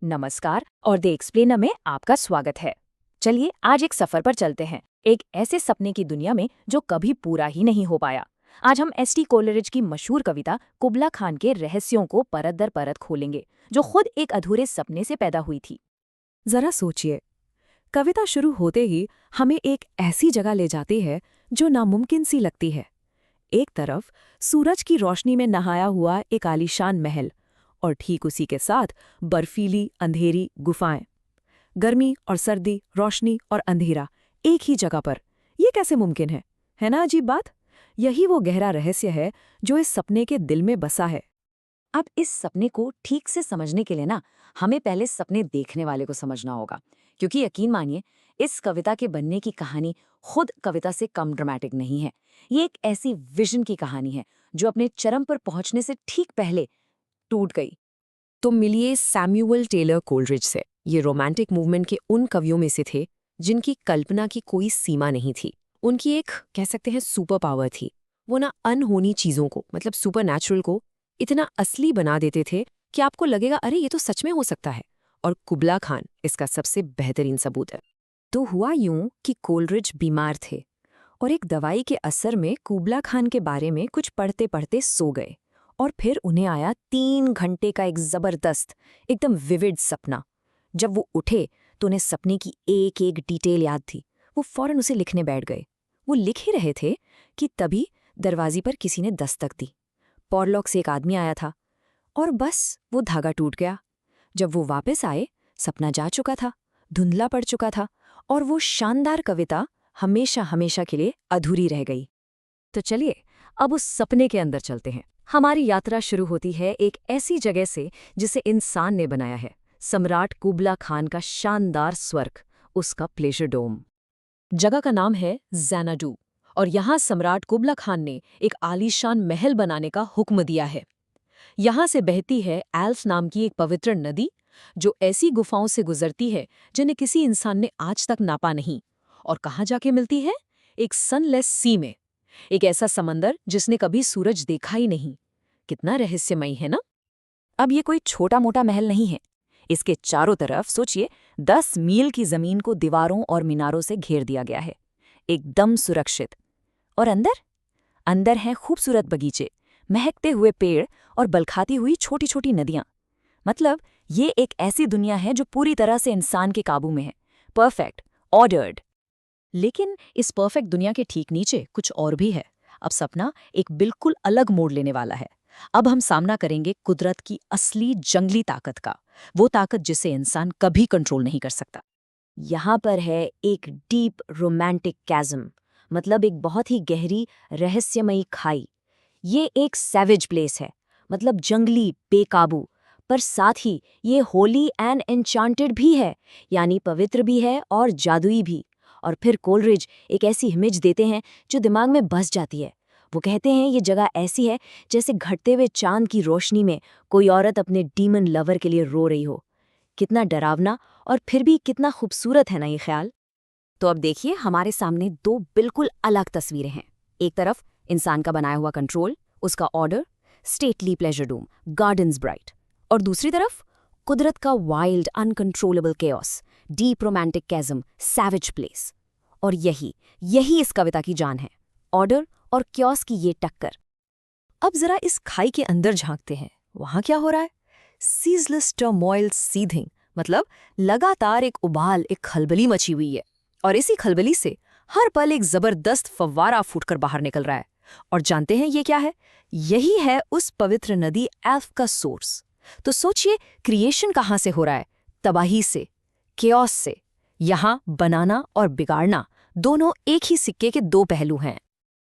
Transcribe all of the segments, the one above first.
नमस्कार और the explainer में आपका स्वागत है। चलिए आज एक सफर पर चलते हैं, एक ऐसे सपने की दुनिया में जो कभी पूरा ही नहीं हो पाया। आज हम एस टी कोलरिज की मशहूर कविता कुबला खान के रहस्यों को परत दर परत खोलेंगे, जो खुद एक अधूरे सपने से पैदा हुई थी। जरा सोचिए, कविता शुरू होते ही हमें एक ऐसी जगह ले जाती है जो नामुमकिन सी लगती है। एक तरफ सूरज की रोशनी में नहाया हुआ एक आलीशान महल और ठीक उसी के साथ बर्फीली अंधेरी गुफाएं। गर्मी और सर्दी, रोशनी और अंधेरा एक ही जगह पर, ये कैसे मुमकिन है ना अजीब बात। यही वो गहरा रहस्य है जो इस सपने के दिल में बसा है। अब इस सपने को ठीक से समझने के लिए हमें पहले सपने देखने वाले को समझना होगा, क्योंकि यकीन मानिए इस कविता के बनने की कहानी खुद कविता से कम ड्रामेटिक नहीं है। ये एक ऐसी विजन की कहानी है जो अपने चरम पर पहुंचने से ठीक पहले टूट गई। तो मिलिए सैमुअल टेलर कोलरिज से। ये रोमांटिक मूवमेंट के उन कवियों में से थे जिनकी कल्पना की कोई सीमा नहीं थी। उनकी एक कह सकते हैं सुपर पावर थी। वो ना अनहोनी चीज़ों को, मतलब सुपरनैचुरल को, इतना असली बना देते थे कि आपको लगेगा अरे ये तो सच में हो सकता है। और कुबला खान इसका सबसे बेहतरीन सबूत है। तो हुआ यूं कि कोलरिज बीमार थे और एक दवाई के असर में कुबला खान के बारे में कुछ पढ़ते पढ़ते सो गए, और फिर उन्हें आया 3 घंटे का एक जबरदस्त, एकदम विविड सपना। जब वो उठे तो उन्हें सपने की एक एक डिटेल याद थी। वो फौरन उसे लिखने बैठ गए। वो लिख ही रहे थे कि तभी दरवाजे पर किसी ने दस्तक दी। पॉरलॉक से एक आदमी आया था और बस वो धागा टूट गया। जब वो वापस आए, सपना जा चुका था, धुंधला पड़ चुका था, और वो शानदार कविता हमेशा हमेशा के लिए अधूरी रह गई। तो चलिए अब उस सपने के अंदर चलते हैं। हमारी यात्रा शुरू होती है एक ऐसी जगह से जिसे इंसान ने बनाया है, सम्राट कुबला खान का शानदार स्वर्ग, उसका प्लेजर डोम। जगह का नाम है ज़ैनाडू, और यहाँ सम्राट कुबला खान ने एक आलीशान महल बनाने का हुक्म दिया है। यहाँ से बहती है एल्फ नाम की एक पवित्र नदी, जो ऐसी गुफाओं से गुजरती है जिन्हें किसी इंसान ने आज तक नापा नहीं। और कहाँ जाके मिलती है? एक सनलेस सी में, एक ऐसा समंदर जिसने कभी सूरज देखा ही नहीं। कितना रहस्यमयी है ना। अब ये कोई छोटा मोटा महल नहीं है। इसके चारों तरफ सोचिए 10 मील की जमीन को दीवारों और मीनारों से घेर दिया गया है, एकदम सुरक्षित। और अंदर अंदर हैं खूबसूरत बगीचे, महकते हुए पेड़ और बलखाती हुई छोटी छोटी नदियां। मतलब ये एक ऐसी दुनिया है जो पूरी तरह से इंसान के काबू में है, परफेक्ट, ऑर्डर्ड। लेकिन इस परफेक्ट दुनिया के ठीक नीचे कुछ और भी है। अब सपना एक बिल्कुल अलग मोड़ लेने वाला है। अब हम सामना करेंगे कुदरत की असली जंगली ताकत का, वो ताकत जिसे इंसान कभी कंट्रोल नहीं कर सकता। यहाँ पर है एक डीप रोमांटिक कैज़म, मतलब एक बहुत ही गहरी रहस्यमयी खाई। ये एक सैवेज प्लेस है, मतलब जंगली, बेकाबू, पर साथ ही ये होली एंड एन्चांटेड भी है, यानी पवित्र भी है और जादुई भी। और फिर कोलरिज एक ऐसी इमेज देते हैं जो दिमाग में बस जाती है। वो कहते हैं ये जगह ऐसी है जैसे घटते हुए चांद की रोशनी में कोई औरत अपने डीमन लवर के लिए रो रही हो। कितना डरावना और फिर भी कितना खूबसूरत है ना ये ख्याल। तो अब देखिए हमारे सामने दो बिल्कुल अलग तस्वीरें हैं। एक तरफ इंसान का बनाया हुआ कंट्रोल, उसका order, stately pleasure dome, gardens bright, और दूसरी तरफ कुदरत का wild uncontrollable chaos, deep romantic chasm, savage place. और यही इस कविता की जान है, ऑर्डर और क्योस की ये टक्कर। अब जरा इस खाई के अंदर झांकते हैं। वहां क्या हो रहा है? सीजलेस टर्मोइल सीथिंग, मतलब लगातार एक उबाल, एक खलबली मची हुई है। और इसी खलबली से हर पल एक जबरदस्त फव्वारा फूटकर बाहर निकल रहा है। और जानते हैं ये क्या है? यही है उस पवित्र नदी एल्फ का सोर्स। तो सोचिए क्रिएशन कहाँ से हो रहा है? तबाही से, केओस से। यहाँ बनाना और बिगाड़ना दोनों एक ही सिक्के के दो पहलू हैं।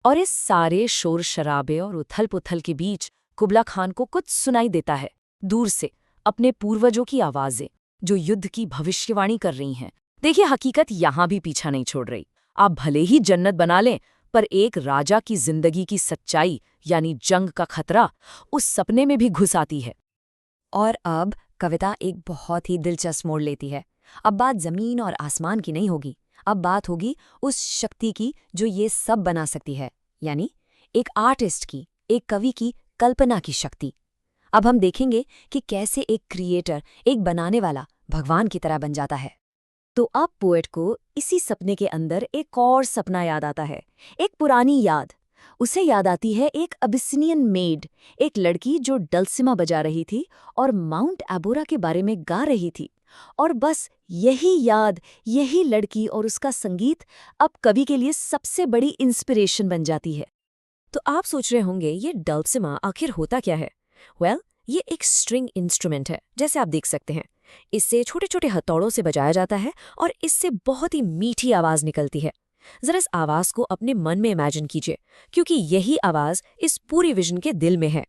और इस सारे शोर शराबे और उथल पुथल के बीच कुबला खान को कुछ सुनाई देता है, दूर से, अपने पूर्वजों की आवाजें जो युद्ध की भविष्यवाणी कर रही हैं। देखिए हकीकत यहाँ भी पीछा नहीं छोड़ रही। आप भले ही जन्नत बना लें, पर एक राजा की जिंदगी की सच्चाई यानी जंग का खतरा उस सपने में भी घुस आती है। और अब कविता एक बहुत ही दिलचस्प मोड़ लेती है। अब बात जमीन और आसमान की नहीं होगी, अब बात होगी उस शक्ति की जो ये सब बना सकती है, यानी एक आर्टिस्ट की, एक कवि की कल्पना की शक्ति। अब हम देखेंगे कि कैसे एक क्रिएटर, एक बनाने वाला भगवान की तरह बन जाता है। तो अब पोएट को इसी सपने के अंदर एक और सपना याद आता है, एक पुरानी याद। उसे याद आती है एक अबिसिनियन मेड, एक लड़की जो डल्सिमा बजा रही थी और माउंट एबोरा के बारे में गा रही थी। और बस यही याद, यही लड़की और उसका संगीत अब कवि के लिए सबसे बड़ी इंस्पिरेशन बन जाती है। तो आप सोच रहे होंगे ये डल्सिमा आखिर होता क्या है? ये एक स्ट्रिंग इंस्ट्रूमेंट है, जैसे आप देख सकते हैं। इससे छोटे छोटे हथौड़ों से बजाया जाता है और इससे बहुत ही मीठी आवाज निकलती है। जरा इस आवाज को अपने मन में इमेजिन कीजिए, क्योंकि यही आवाज इस पूरी विजन के दिल में है।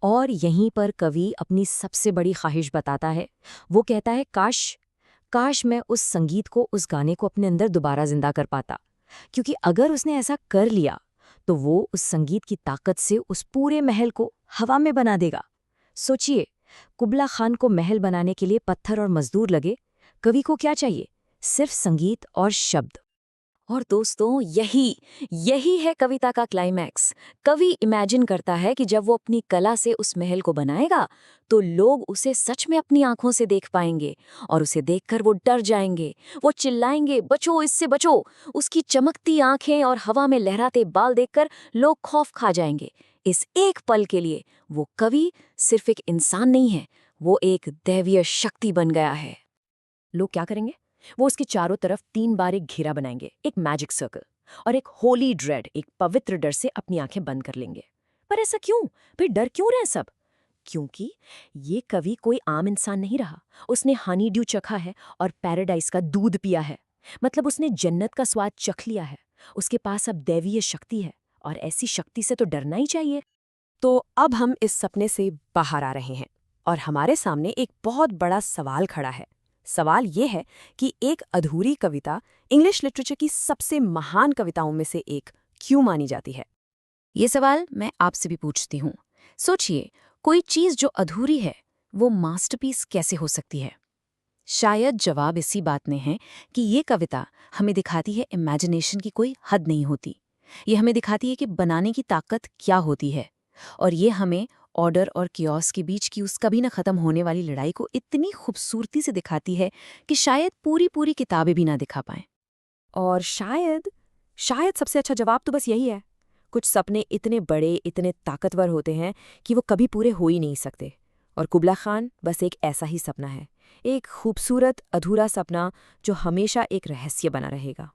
और यहीं पर कवि अपनी सबसे बड़ी ख्वाहिश बताता है। वो कहता है, काश काश मैं उस संगीत को, उस गाने को अपने अंदर दोबारा जिंदा कर पाता। क्योंकि अगर उसने ऐसा कर लिया तो वो उस संगीत की ताकत से उस पूरे महल को हवा में बना देगा। सोचिए, कुबला खान को महल बनाने के लिए पत्थर और मजदूर लगे, कवि को क्या चाहिए? सिर्फ संगीत और शब्द। और दोस्तों, यही है कविता का क्लाइमैक्स। कवि इमेजिन करता है कि जब वो अपनी कला से उस महल को बनाएगा तो लोग उसे सच में अपनी आंखों से देख पाएंगे और उसे देखकर वो डर जाएंगे। वो चिल्लाएंगे, बचो, इससे बचो। उसकी चमकती आंखें और हवा में लहराते बाल देखकर लोग खौफ खा जाएंगे। इस एक पल के लिए वो कवि सिर्फ एक इंसान नहीं है, वो एक दैवीय शक्ति बन गया है। लोग क्या करेंगे? वो उसके चारों तरफ 3 बार एक घेरा बनाएंगे, एक मैजिक सर्कल, और एक होली ड्रेड, एक पवित्र डर से अपनी आंखें बंद कर लेंगे। पर ऐसा क्यों? फिर डर क्यों रहे सब? क्योंकि ये कवि कोई आम इंसान नहीं रहा। उसने हनी ड्यू चखा है और पैराडाइज का दूध पिया है। मतलब उसने जन्नत का स्वाद चख लिया है। उसके पास अब दैवीय शक्ति है, और ऐसी शक्ति से तो डरना ही चाहिए। तो अब हम इस सपने से बाहर आ रहे हैं और हमारे सामने एक बहुत बड़ा सवाल खड़ा है। सवाल ये है कि एक अधूरी कविता इंग्लिश लिटरेचर की सबसे महान कविताओं में से एक क्यों मानी जाती है? ये सवाल मैं आपसे भी पूछती हूँ। सोचिए, कोई चीज़ जो अधूरी है, वो मास्टरपीस कैसे हो सकती है? शायद जवाब इसी बात में है कि ये कविता हमें दिखाती है इमेजिनेशन की कोई हद नहीं होती। ये हमें दिखाती है कि बनाने की ताकत क्या होती है। और ये हमें ऑर्डर और कियोस के बीच की उस कभी न ख़त्म होने वाली लड़ाई को इतनी खूबसूरती से दिखाती है कि शायद पूरी पूरी किताबें भी ना दिखा पाएं। और शायद शायद सबसे अच्छा जवाब तो बस यही है। कुछ सपने इतने बड़े, इतने ताकतवर होते हैं कि वो कभी पूरे हो ही नहीं सकते। और कुबला खान बस एक ऐसा ही सपना है, एक खूबसूरत अधूरा सपना जो हमेशा एक रहस्य बना रहेगा।